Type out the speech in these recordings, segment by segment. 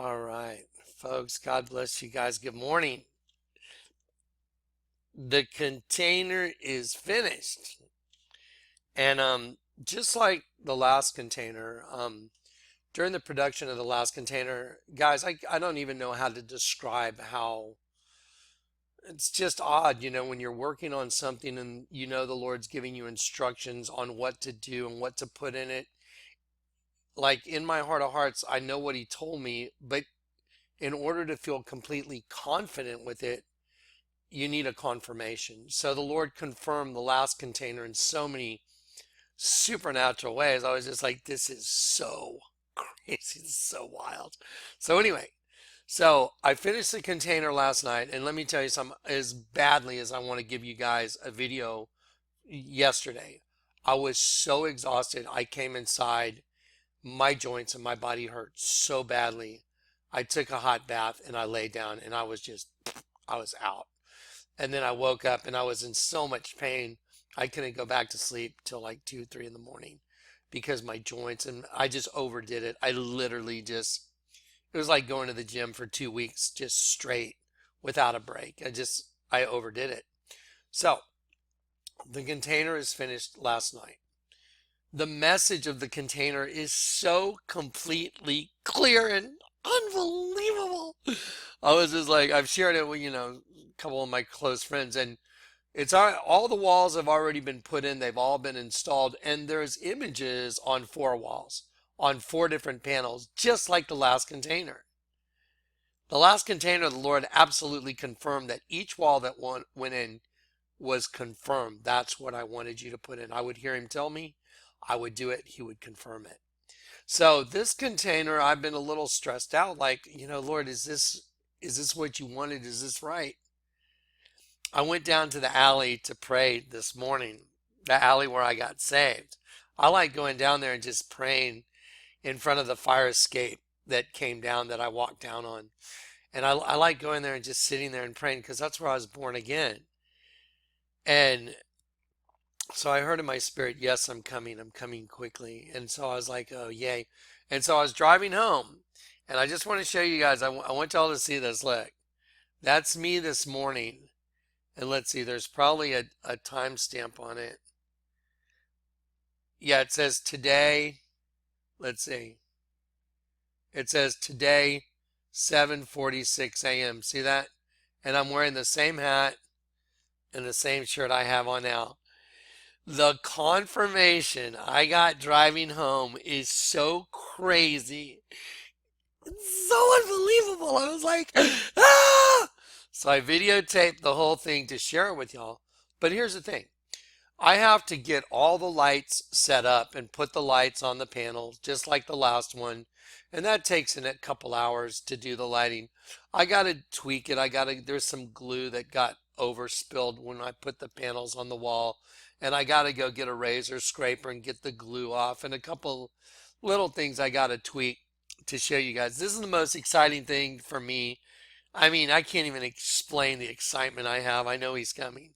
All right, folks, God bless you guys. Good morning. The container is finished. And just like the last container, during the production of the last container, guys, I don't even know how to describe how it's just odd, when you're working on something and the Lord's giving you instructions on what to do and what to put in it. Like in my heart of hearts, I know what he told me, but in order to feel completely confident with it, you need a confirmation. So the Lord confirmed the last container in so many supernatural ways. I was just like, this is so crazy. This is so wild. So anyway, so I finished the container last night, and let me tell you something, as badly as I want to give you guys a video yesterday, I was so exhausted. I came inside, my joints and my body hurt so badly. I took a hot bath and I lay down and I was out. And then I woke up and I was in so much pain. I couldn't go back to sleep till like 2, 3 in the morning because my joints, and I just overdid it. I literally just, it was like going to the gym for 2 weeks, just straight without a break. I overdid it. So the container is finished last night. The message of the container is so completely clear and unbelievable. I was just like, I've shared it with, a couple of my close friends, and it's all the walls have already been put in. They've all been installed, and there's images on 4 walls, on 4 different panels, just like the last container. The last container, the Lord absolutely confirmed that each wall that went in was confirmed. That's what I wanted you to put in. I would hear him tell me, I would do it, he would confirm it. So this container, I've been a little stressed out, like, Lord, is this what you wanted? Is this right? I went down to the alley to pray this morning, the alley where I got saved. I like going down there and just praying in front of the fire escape that came down that I walked down on. And I like going there and just sitting there and praying because that's where I was born again. And so I heard in my spirit, yes, I'm coming quickly. And so I was like, oh, yay. And so I was driving home, and I just want to show you guys, I want y'all to see this. Look, that's me this morning. And let's see, there's probably a timestamp on it. Yeah, it says today. Let's see. It says today, 7:46 a.m. See that? And I'm wearing the same hat and the same shirt I have on now. The confirmation I got driving home is so crazy. It's so unbelievable. I was like, ah! So I videotaped the whole thing to share it with y'all. But here's the thing. I have to get all the lights set up and put the lights on the panels, just like the last one. And that takes a couple hours to do the lighting. I got to tweak it. There's some glue that got overspilled when I put the panels on the wall. And I got to go get a razor scraper and get the glue off, and a couple little things I got to tweak to show you guys. This is the most exciting thing for me. I mean, I can't even explain the excitement I have. I know he's coming.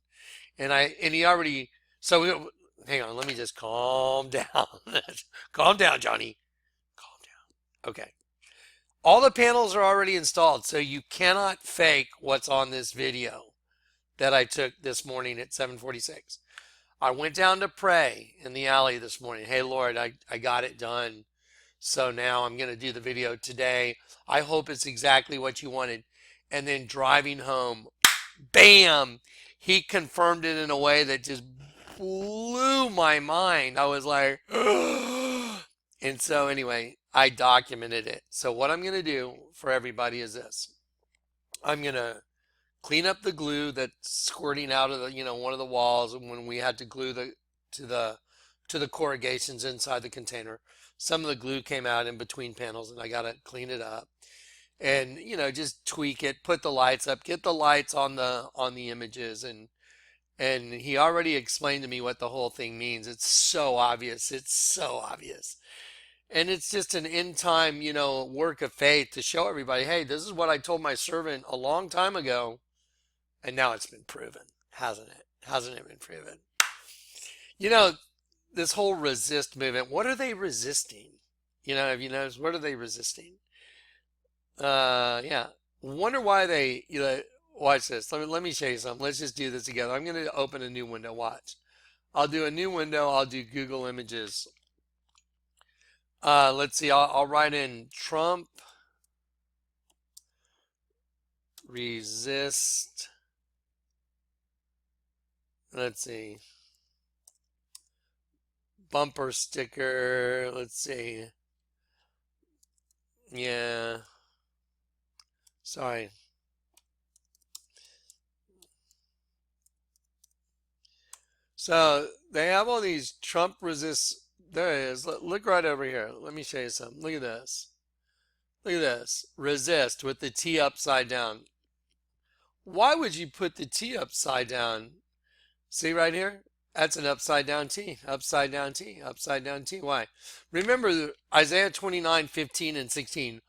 And he already, hang on, let me just calm down. Calm down, Johnny. Calm down. Okay. All the panels are already installed, so you cannot fake what's on this video that I took this morning at 7:46. I went down to pray in the alley this morning. Hey, Lord, I got it done. So now I'm going to do the video today. I hope it's exactly what you wanted. And then driving home, bam, he confirmed it in a way that just blew my mind. I was like, and so anyway, I documented it. So what I'm going to do for everybody is this. I'm going to clean up the glue that's squirting out of one of the walls, and when we had to glue to the corrugations inside the container, some of the glue came out in between panels, and I got to clean it up and just tweak it, put the lights up, get the lights on the images, and he already explained to me what the whole thing means. It's so obvious. It's so obvious. And it's just an end time, work of faith to show everybody, hey, this is what I told my servant a long time ago. And now it's been proven, hasn't it? Hasn't it been proven? This whole resist movement, what are they resisting? Have you noticed, what are they resisting? Yeah. Wonder why they, watch this. Let me show you something. Let's just do this together. I'm going to open a new window. Watch. I'll do a new window. I'll do Google Images. Let's see. I'll write in Trump resist. Let's see. Bumper sticker. Let's see. Yeah. Sorry. So they have all these Trump resist. There it is. Look right over here. Let me show you something. Look at this. Look at this. Resist with the T upside down. Why would you put the T upside down? See right here? That's an upside down T. Upside down T. Upside down T. Why? Remember Isaiah 29:15 and 16.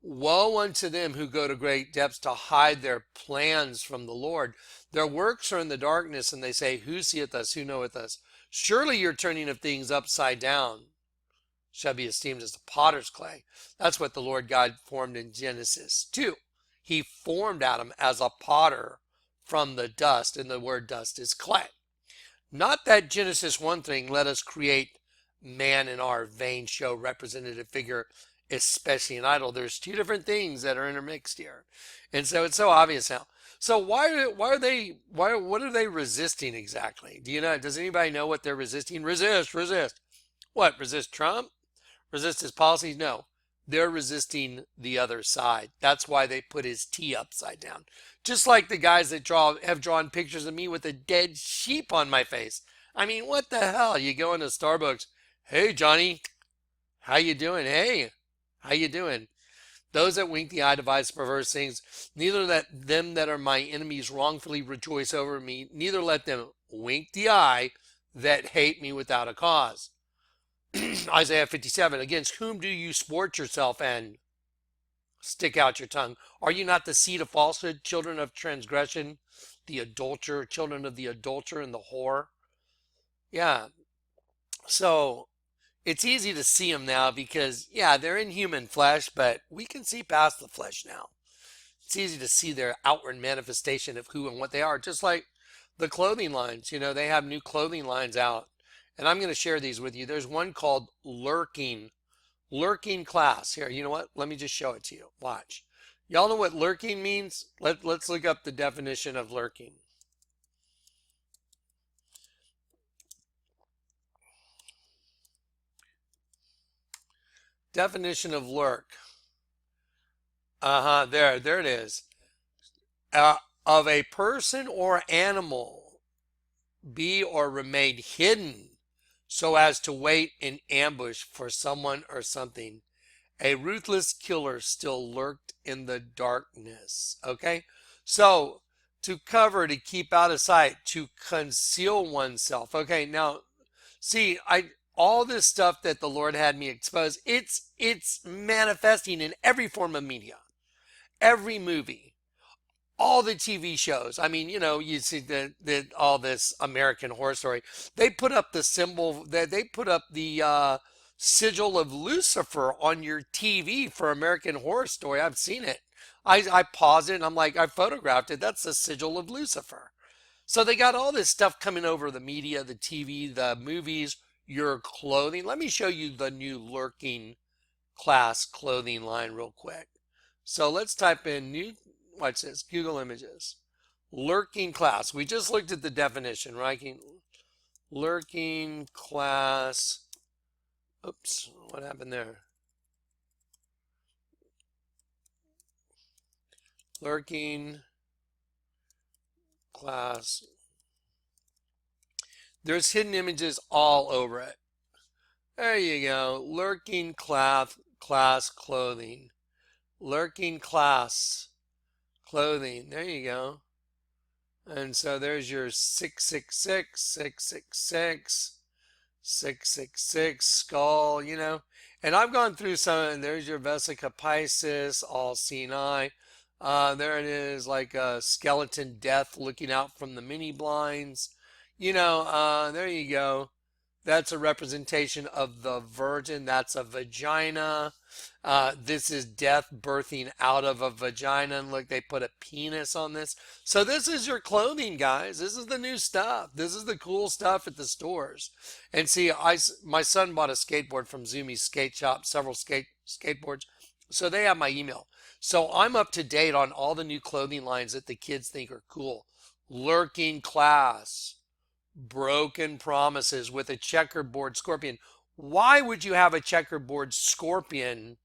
Woe unto them who go to great depths to hide their plans from the Lord. Their works are in the darkness, and they say, who seeth us? Who knoweth us? Surely your turning of things upside down shall be esteemed as the potter's clay. That's what the Lord God formed in Genesis 2. He formed Adam as a potter from the dust, and the word dust is clay. Not that Genesis 1 thing, let us create man in our vain show representative figure, especially an idol. There's two different things that are intermixed here. And so it's so obvious now. So what are they resisting exactly? Do you know, does anybody know what they're resisting? Resist. What? Resist Trump? Resist his policies? No. They're resisting the other side. That's why they put his T upside down. Just like the guys that have drawn pictures of me with a dead sheep on my face. I mean, what the hell? You go into Starbucks, hey Johnny, how you doing? Hey, how you doing? Those that wink the eye devise perverse things. Neither let them that are my enemies wrongfully rejoice over me. Neither let them wink the eye that hate me without a cause. Isaiah 57, against whom do you sport yourself and stick out your tongue? Are you not the seed of falsehood, children of transgression, the adulterer, children of the adulterer and the whore? Yeah. So it's easy to see them now because, yeah, they're in human flesh, but we can see past the flesh now. It's easy to see their outward manifestation of who and what they are, just like the clothing lines. They have new clothing lines out. And I'm going to share these with you. There's one called Lurking Class. Here, you know what? Let me just show it to you. Watch. Y'all know what lurking means? Let's look up the definition of lurking. Definition of lurk. There it is. Of a person or animal be or remain hidden so as to wait in ambush for someone or something. A ruthless killer still lurked in the darkness. Okay? So, to cover, to keep out of sight, to conceal oneself. Okay, now, see, all this stuff that the Lord had me expose, it's manifesting in every form of media, every movie, all the TV shows. I mean, you see all this American Horror Story. They put up the symbol that they put up the sigil of Lucifer on your TV for American Horror Story. I've seen it. I paused it and I'm like, I photographed it. That's the sigil of Lucifer. So they got all this stuff coming over the media, the TV, the movies, your clothing. Let me show you the new Lurking Class clothing line real quick. So let's type in watch this, Google Images. Lurking Class. We just looked at the definition, right? Lurking Class. Oops, what happened there? Lurking Class. There's hidden images all over it. There you go. Lurking Class clothing. Lurking Class clothing. There you go. And so there's your 666, 666, 666 skull, And I've gone through some, and there's your Vesica Pisces, all seeing eye. There it is, like a skeleton death looking out from the mini blinds. There you go. That's a representation of the virgin. That's a vagina. This is death birthing out of a vagina. And look, they put a penis on this. So this is your clothing, guys. This is the new stuff. This is the cool stuff at the stores. And see, my son bought a skateboard from Zumi's Skate Shop, several skateboards. So they have my email. So I'm up to date on all the new clothing lines that the kids think are cool. Lurking Class, Broken Promises with a checkerboard scorpion. Why would you have a checkerboard scorpion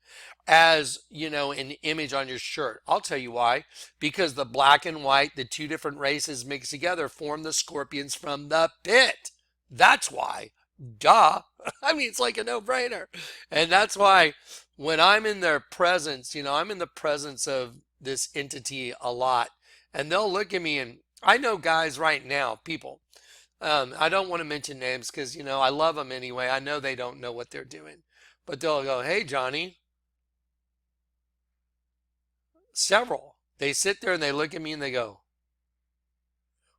as, an image on your shirt? I'll tell you why. Because the black and white, the two different races mixed together, form the scorpions from the pit. That's why. Duh. I mean, it's like a no-brainer. And that's why when I'm in their presence, I'm in the presence of this entity a lot. And they'll look at me, and I know guys right now, people, I don't want to mention names because, I love them anyway. I know they don't know what they're doing. But they'll go, "Hey, Johnny." Several. They sit there and they look at me and they go,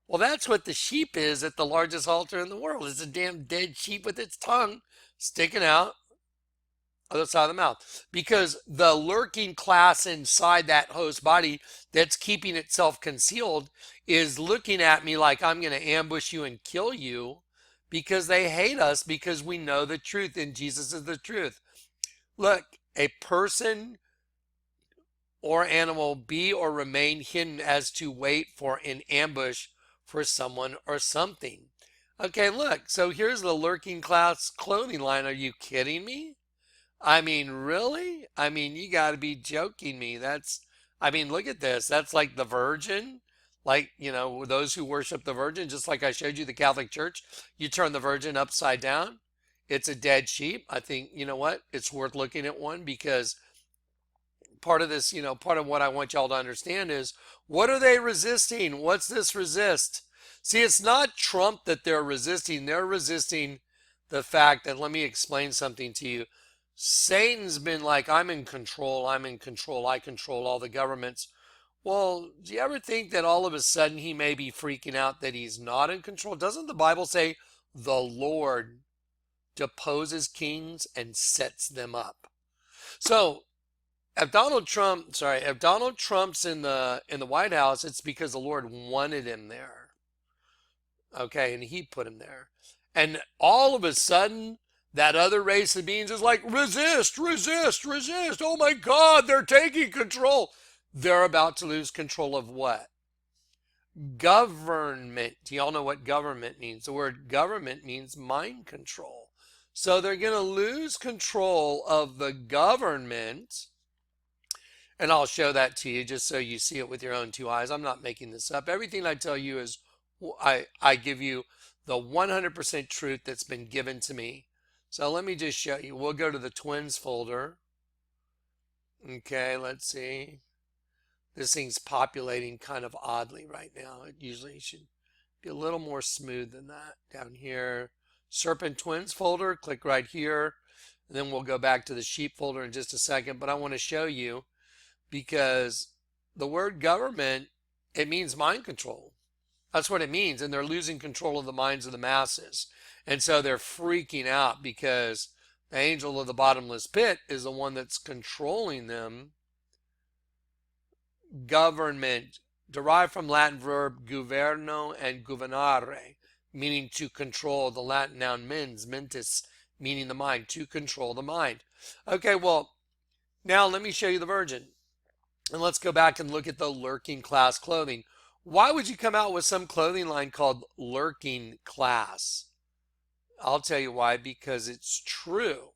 "Well, that's what the sheep is at the largest altar in the world. It's a damn dead sheep with its tongue sticking out other side of the mouth." Because the lurking class inside that host body that's keeping itself concealed is looking at me like I'm going to ambush you and kill you, because they hate us because we know the truth and Jesus is the truth. Look, a person or animal be or remain hidden as to wait for an ambush for someone or something. Okay, look, so here's the lurking class clothing line. Are you kidding me? I mean, really? I mean, you got to be joking me. Look at this. That's like the Virgin. Like, those who worship the Virgin, just like I showed you the Catholic Church, you turn the Virgin upside down. It's a dead sheep. I think, you know what? It's worth looking at one, because part of this, part of what I want y'all to understand is, what are they resisting? What's this resist? See, it's not Trump that they're resisting. They're resisting the fact that, let me explain something to you. Satan's been like, I'm in control, I control all the governments. Well, do you ever think that all of a sudden he may be freaking out that he's not in control? Doesn't the Bible say the Lord deposes kings and sets them up? So if Donald Trump's in the White House, it's because the Lord wanted him there. Okay, and he put him there. And all of a sudden, that other race of beings is like, resist, resist, resist. Oh my God, they're taking control. They're about to lose control of what? Government. Do y'all know what government means? The word government means mind control. So they're going to lose control of the government. And I'll show that to you just so you see it with your own two eyes. I'm not making this up. Everything I tell you is, I give you the 100% truth that's been given to me. So let me just show you. We'll go to the twins folder. Okay, let's see. This thing's populating kind of oddly right now. It usually should be a little more smooth than that. Down here, Serpent Twins folder, click right here. And then we'll go back to the sheep folder in just a second. But I want to show you, because the word government, it means mind control. That's what it means. And they're losing control of the minds of the masses. And so they're freaking out because the angel of the bottomless pit is the one that's controlling them. Government, derived from Latin verb governo and governare, meaning to control. The Latin noun mens, mentis, meaning the mind, to control the mind. Okay, well, now let me show you the Virgin. And let's go back and look at the lurking class clothing. Why would you come out with some clothing line called lurking class? I'll tell you why, because it's true.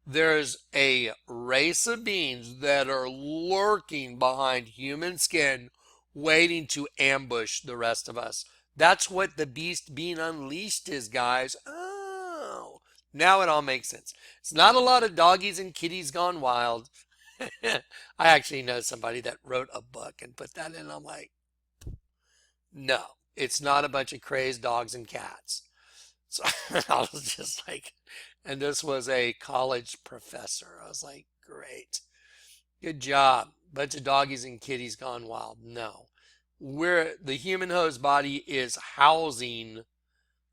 There's a race of beings that are lurking behind human skin, waiting to ambush the rest of us. That's what the beast being unleashed is, guys. Oh, now it all makes sense. It's not a lot of doggies and kitties gone wild. I actually know somebody that wrote a book and put that in. I'm like, no, it's not a bunch of crazed dogs and cats. So I was just like, and this was a college professor. I was like, great, good job. Bunch of doggies and kitties gone wild. No, the human host body is housing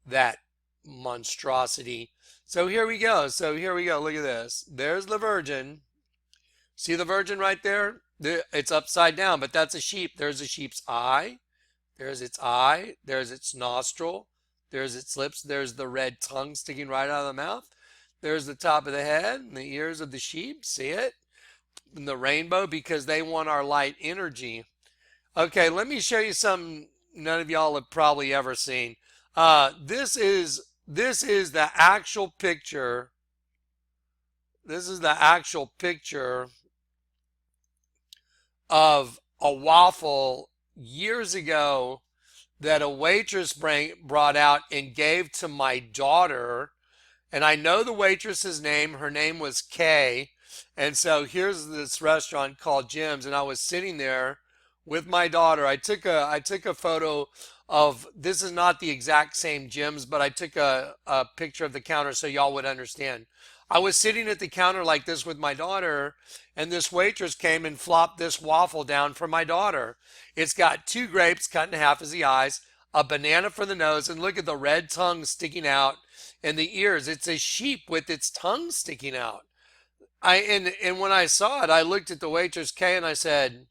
that monstrosity. So here we go. So here we go. Look at this. There's the virgin. See the virgin right there? It's upside down, but that's a sheep. There's a sheep's eye. There's its eye. There's its nostril. There's its lips. There's the red tongue sticking right out of the mouth. There's the top of the head and the ears of the sheep. See it? And the rainbow, because they want our light energy. Okay, let me show you something none of y'all have probably ever seen. This is the actual picture. This is the actual picture of a waffle years ago that a waitress brought out and gave to my daughter. And I know the waitress's name. Her name was Kay. And so here's this restaurant called Jim's, and I was sitting there with my daughter. I took a photo of, this is not the exact same Jim's, but I took a picture of the counter so y'all would understand. I was sitting at the counter like this with my daughter, and this waitress came and flopped this waffle down for my daughter. It's got 2 grapes cut in half as the eyes, a banana for the nose, and look at the red tongue sticking out, and the ears. It's a sheep with its tongue sticking out. And when I saw it, I looked at the waitress Kay and I said,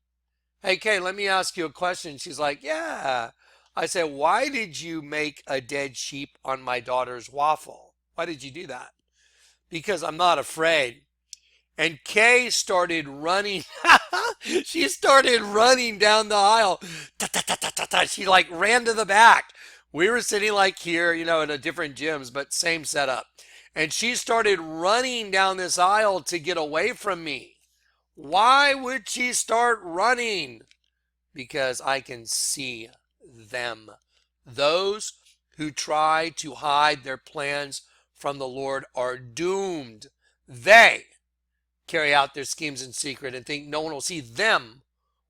"Hey Kay, let me ask you a question." She's like, "Yeah." I said, "Why did you make a dead sheep on my daughter's waffle? Why did you do that?" "Because I'm not afraid." And Kay started running. She started running down the aisle. Ta, ta, ta, ta, ta, ta. She like ran to the back. We were sitting like here, in a different gyms, but same setup. And she started running down this aisle to get away from me. Why would she start running? Because I can see them. Those who try to hide their plans from the Lord are doomed. They carry out their schemes in secret and think no one will see them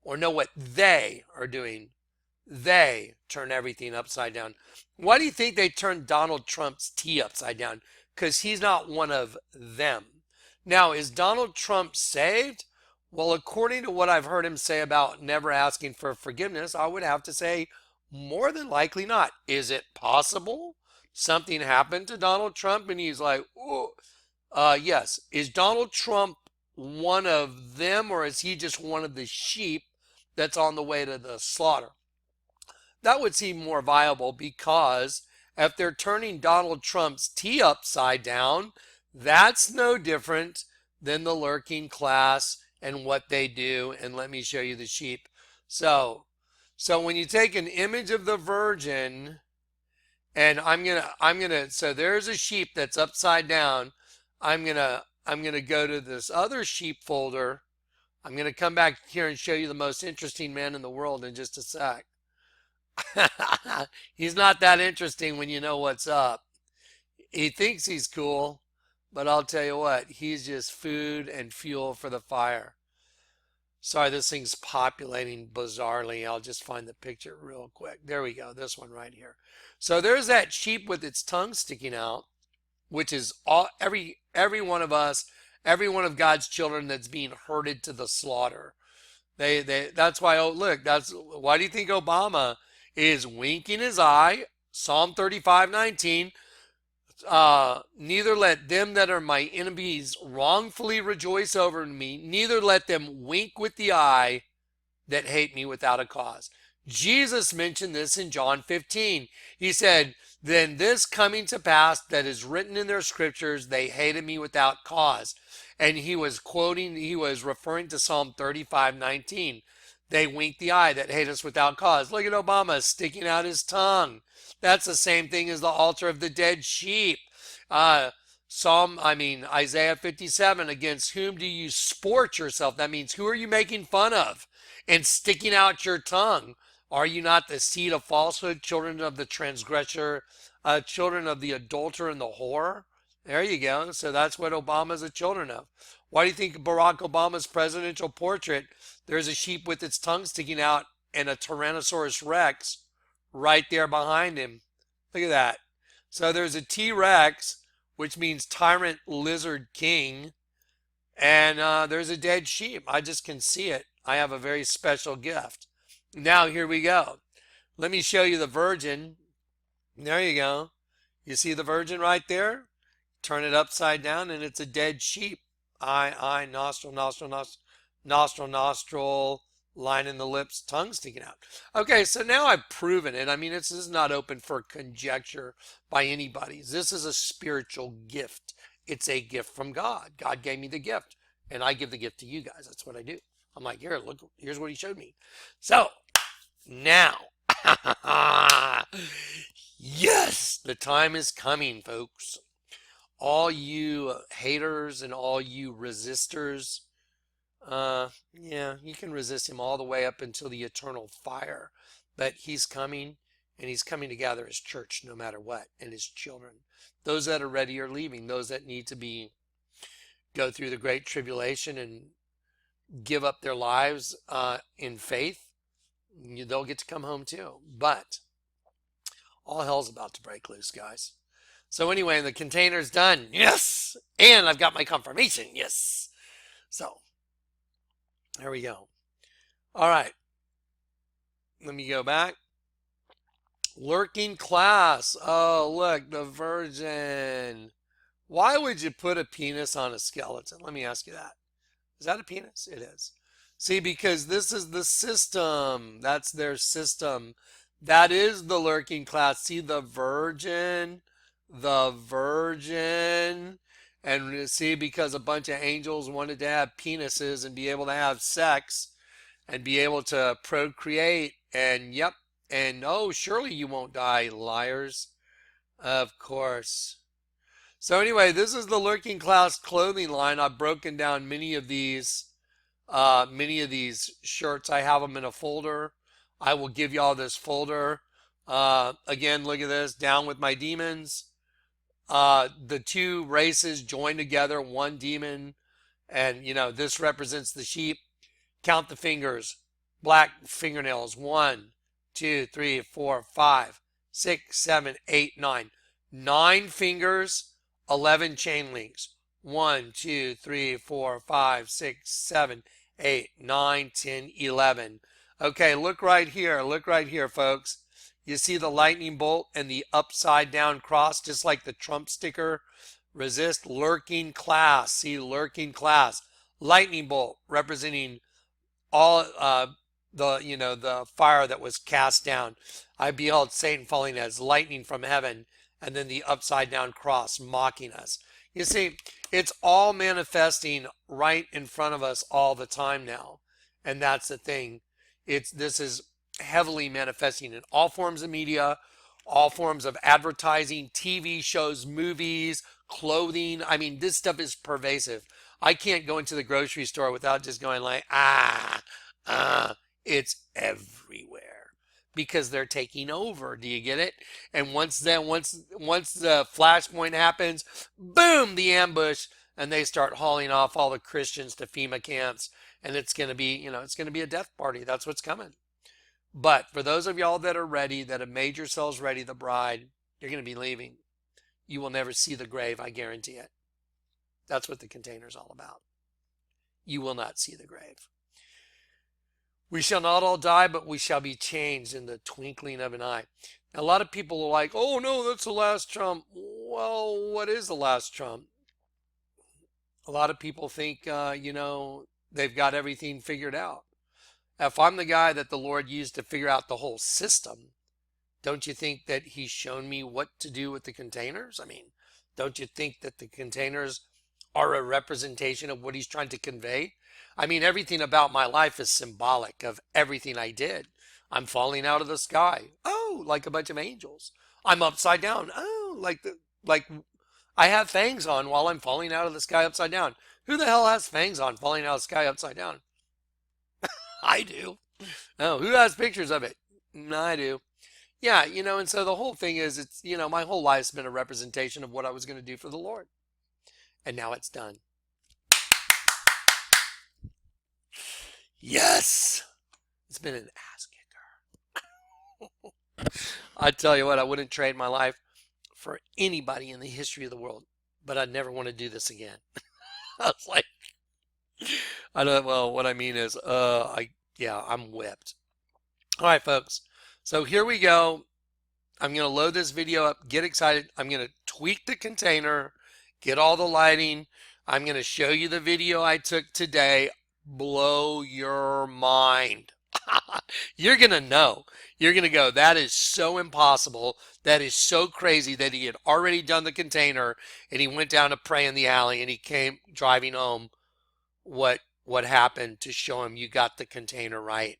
or know what they are doing. They turn everything upside down. Why do you think they turned Donald Trump's tea upside down? Because he's not one of them. Now, is Donald Trump saved? Well, according to what I've heard him say about never asking for forgiveness, I would have to say more than likely not. Is it possible something happened to Donald Trump and he's like, oh, yes. Is Donald Trump one of them, or is he just one of the sheep that's on the way to the slaughter? That would seem more viable, because if they're turning Donald Trump's tea upside down, that's no different than the lurking class and what they do. And let me show you the sheep. So when you take an image of the virgin, and so there's a sheep that's upside down. I'm gonna go to this other sheep folder. I'm gonna come back here and show you the most interesting man in the world in just a sec. He's not that interesting when you know what's up. He thinks he's cool, but I'll tell you what, he's just food and fuel for the fire. Sorry, this thing's populating bizarrely. I'll just find the picture real quick. There we go, this one right here. So there's that sheep with its tongue sticking out, which is every one of us, every one of God's children that's being herded to the slaughter. That's why, oh look, that's why do you think Obama is winking his eye? Psalm 35:19. Neither let them that are my enemies wrongfully rejoice over me, neither let them wink with the eye that hate me without a cause. Jesus mentioned this in John 15. He said, "Then this coming to pass that is written in their scriptures, they hated me without cause." And he was referring to Psalm 35:19. They wink the eye that hate us without cause. Look at Obama sticking out his tongue. That's the same thing as the altar of the dead sheep. Isaiah 57, against whom do you sport yourself? That means, who are you making fun of and sticking out your tongue? Are you not the seed of falsehood, children of the transgressor, children of the adulterer and the whore? There you go. So that's what Obama's a children of. Why do you think Barack Obama's presidential portrait, there's a sheep with its tongue sticking out and a Tyrannosaurus Rex right there behind him? Look at that. So there's a T-Rex, which means tyrant lizard king, and there's a dead sheep. I just can see it. I have a very special gift. Now here we go. Let me show you the virgin. There you go. You see the virgin right there? Turn it upside down and it's a dead sheep. Eye, nostril, nostril, nostril, nostril, nostril, line in the lips, tongue sticking out. Okay, so now I've proven it. I mean, this is not open for conjecture by anybody. This is a spiritual gift. It's a gift from God. God gave me the gift, and I give the gift to you guys. That's what I do. I'm like, here, look, here's what he showed me. So now, yes, the time is coming, folks. All you haters and all you resistors, yeah, you can resist him all the way up until the eternal fire. But he's coming, and he's coming to gather his church no matter what, and his children. Those that are ready are leaving. Those that need to go through the great tribulation and give up their lives in faith, they'll get to come home too. But all hell's about to break loose, guys. So anyway, the container's done. Yes! And I've got my confirmation. Yes! So, there we go. All right. Let me go back. Lurking class. Oh, look, the virgin. Why would you put a penis on a skeleton? Let me ask you that. Is that a penis? It is. See, because this is the system. That's their system. That is the lurking class. See, the virgin. And see, because a bunch of angels wanted to have penises and be able to have sex and be able to procreate. And yep. And oh, surely you won't die, liars. Of course. So anyway, this is the lurking class clothing line. I've broken down many of these shirts. I have them in a folder. I will give y'all this folder. Again, look at this. Down with my demons. The two races join together, one demon. And, this represents the sheep. Count the fingers. Black fingernails. 1, 2, 3, 4, 5, 6, 7, 8, 9. 9 fingers, 11 chain links. 1, 2, 3, 4, 5, 6, 7, 8, 9, 10, 11. Okay, look right here. Look right here, folks. You see the lightning bolt and the upside down cross, just like the Trump sticker. Resist, lurking class. See, lurking class. Lightning bolt representing all the fire that was cast down. I beheld Satan falling as lightning from heaven, and then the upside down cross mocking us. You see, it's all manifesting right in front of us all the time now. And that's the thing. This is heavily manifesting in all forms of media, all forms of advertising, TV shows, movies, clothing. I mean, this stuff is pervasive. I can't go into the grocery store without just going like, it's everywhere because they're taking over. Do you get it? And once the flashpoint happens, boom, the ambush, and they start hauling off all the Christians to FEMA camps, and it's going to be, it's going to be a death party. That's what's coming. But for those of y'all that are ready, that have made yourselves ready, the bride, you're going to be leaving. You will never see the grave, I guarantee it. That's what the container's all about. You will not see the grave. We shall not all die, but we shall be changed in the twinkling of an eye. Now, a lot of people are like, oh no, that's the last trump. Well, what is the last trump? A lot of people think, they've got everything figured out. If I'm the guy that the Lord used to figure out the whole system, don't you think that he's shown me what to do with the containers? I mean, don't you think that the containers are a representation of what he's trying to convey? I mean, everything about my life is symbolic of everything I did. I'm falling out of the sky. Oh, like a bunch of angels. I'm upside down. Oh, like I have fangs on while I'm falling out of the sky upside down. Who the hell has fangs on falling out of the sky upside down? I do. Oh, who has pictures of it? I do. Yeah, and so the whole thing is, it's, my whole life's been a representation of what I was going to do for the Lord. And now it's done. Yes! It's been an ass kicker. I tell you what, I wouldn't trade my life for anybody in the history of the world, but I'd never want to do this again. I was like, what I mean is, I'm whipped. All right, folks. So here we go. I'm going to load this video up, get excited. I'm going to tweak the container, get all the lighting. I'm going to show you the video I took today. Blow your mind. You're going to know. You're going to go, that is so impossible. That is so crazy that he had already done the container and he went down to pray in the alley and he came driving home. What happened to show him you got the container right.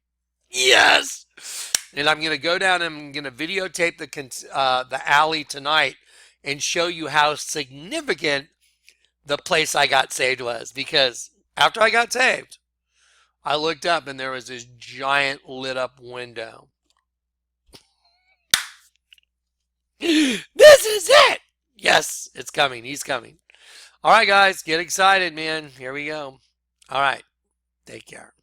Yes! And I'm going to go down and I'm going to videotape the alley tonight and show you how significant the place I got saved was. Because after I got saved, I looked up and there was this giant lit up window. This is it! Yes, it's coming. He's coming. All right, guys, get excited, man. Here we go. All right, take care.